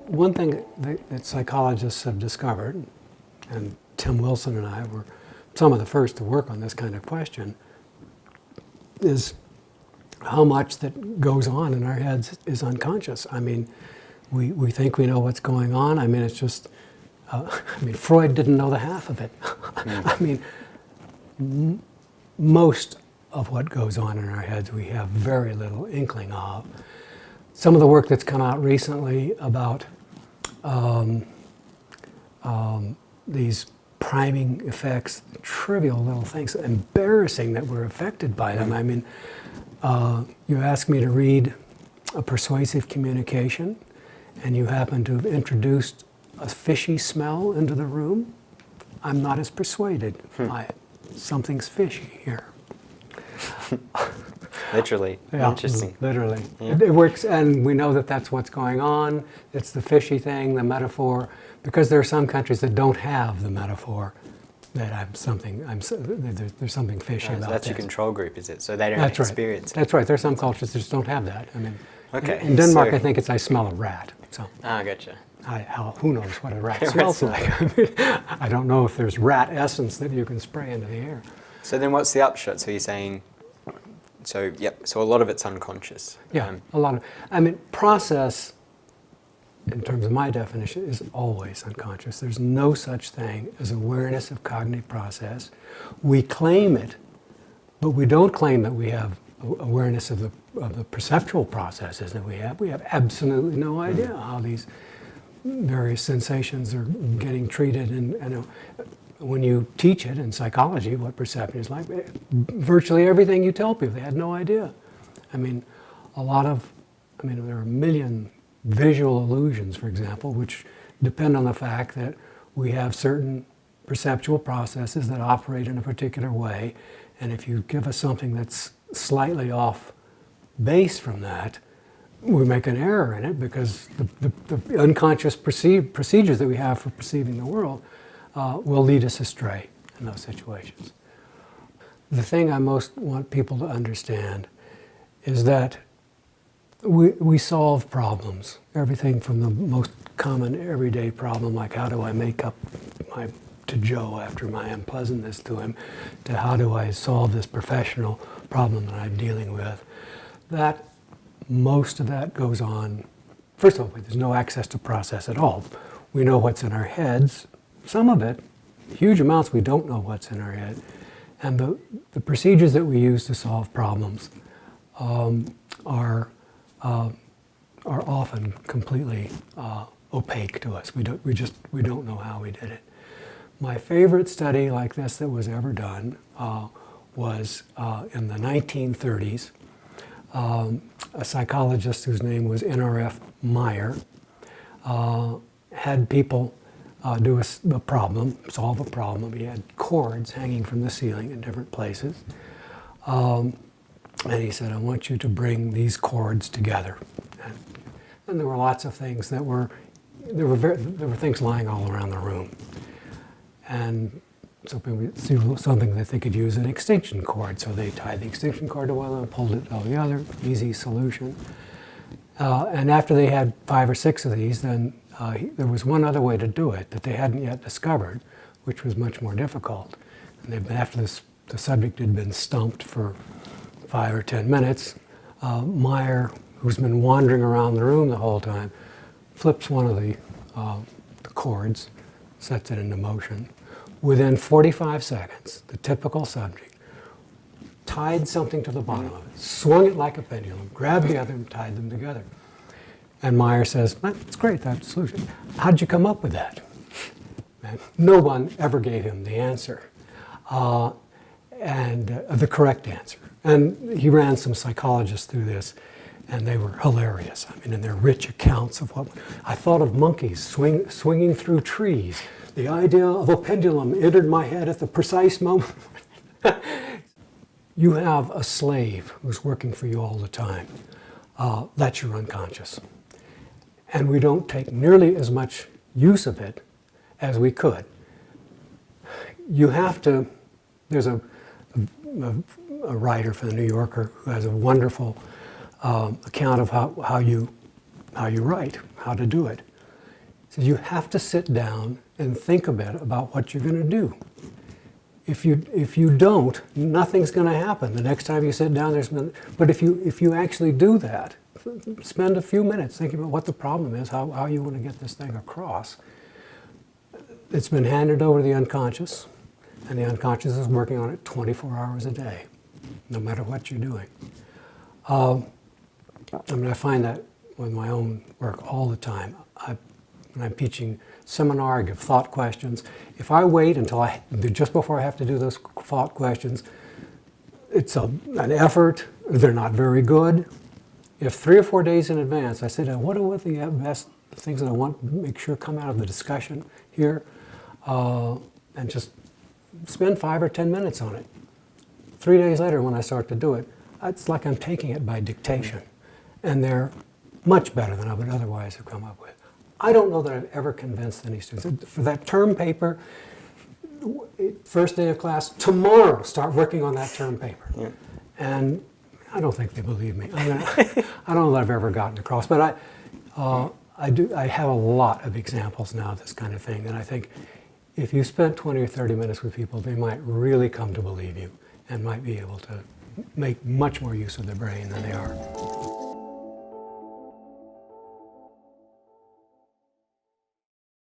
one thing that psychologists have discovered, and Tim Wilson and I were some of the first to work on this kind of question, is how much that goes on in our heads is unconscious. I mean, we think we know what's going on. I mean, it's just, Freud didn't know the half of it. I mean, most of what goes on in our heads we have very little inkling of. Some of the work that's come out recently about these priming effects, trivial little things, embarrassing that we're affected by them. I mean, you ask me to read a persuasive communication, and you happen to have introduced a fishy smell into the room, I'm not as persuaded by it. Something's fishy here. Literally. Yeah, interesting. Literally. Yeah. It works, and we know that that's what's going on. It's the fishy thing, the metaphor, because there are some countries that don't have the metaphor that there's something fishy about that's this. your control group, is it? So they don't That's experience right. That's right. There are some cultures that just don't have that. I mean, Okay, in Denmark, so- I think I smell a rat. So gotcha. who knows what a rat smells like? I mean, I don't know if there's rat essence that you can spray into the air. So then what's the upshot? So you're saying, so a lot of it's unconscious. Yeah, a lot of, process, in terms of my definition, is always unconscious. There's no such thing as awareness of cognitive process. We claim it, but we don't claim that we have awareness of the perceptual processes that we have. We have absolutely no idea how these various sensations are getting treated. And when you teach it in psychology, what perception is like, virtually everything you tell people, they had no idea. I mean, there are a million visual illusions, for example, which depend on the fact that we have certain perceptual processes that operate in a particular way, and if you give us something that's slightly off base from that, we make an error in it because the unconscious procedures that we have for perceiving the world will lead us astray in those situations. The thing I most want people to understand is that we solve problems. Everything from the most common everyday problem, like how do I make up to Joe after my unpleasantness to him, to how do I solve this professional problem that I'm dealing with. That most of that goes on. First of all, there's no access to process at all. We know what's in our heads. Some of it, huge amounts, we don't know what's in our head. And the procedures that we use to solve problems are often completely opaque to us. We don't know how we did it. My favorite study like this that was ever done was in the 1930s. A psychologist whose name was N.R.F. Meyer had people solve a problem. He had cords hanging from the ceiling in different places. And he said, I want you to bring these cords together. And there were lots of things there were things lying all around the room. And so something that they could use an extension cord. So they tied the extension cord to one and pulled it to the other, easy solution. And after they had 5 or 6 of these, then there was one other way to do it that they hadn't yet discovered, which was much more difficult. And after the subject had been stumped for 5 or 10 minutes, Meyer, who's been wandering around the room the whole time, flips one of the cords, sets it into motion. Within 45 seconds, the typical subject tied something to the bottom of it, swung it like a pendulum, grabbed the other and tied them together. And Meyer says, that's great, that's the solution. How'd you come up with that? And no one ever gave him the answer, and the correct answer. And he ran some psychologists through this, and they were hilarious. I mean, in their rich accounts of what I thought of monkeys swinging through trees. The idea of a pendulum entered my head at the precise moment. You have a slave who's working for you all the time. That's your unconscious. And we don't take nearly as much use of it as we could. You have to, there's a writer for the New Yorker who has a wonderful account of how you write, how to do it. So you have to sit down and think a bit about what you're going to do. If you don't, nothing's going to happen. The next time you sit down, but if you actually do that, spend a few minutes thinking about what the problem is, how you want to get this thing across. It's been handed over to the unconscious, and the unconscious is working on it 24 hours a day, no matter what you're doing. I find that with my own work all the time. When I'm teaching seminar, I give thought questions. If I wait until just before I have to do those thought questions, it's an effort. They're not very good. If 3 or 4 days in advance, I say, what are the best things that I want to make sure come out of the discussion here, and just spend 5 or 10 minutes on it. 3 days later, when I start to do it, it's like I'm taking it by dictation, and they're much better than I would otherwise have come up with. I don't know that I've ever convinced any students. For that term paper, first day of class, tomorrow start working on that term paper. Yeah. And I don't think they believe me. I don't know that I've ever gotten across, but I have a lot of examples now of this kind of thing, and I think if you spent 20 or 30 minutes with people, they might really come to believe you and might be able to make much more use of their brain than they are.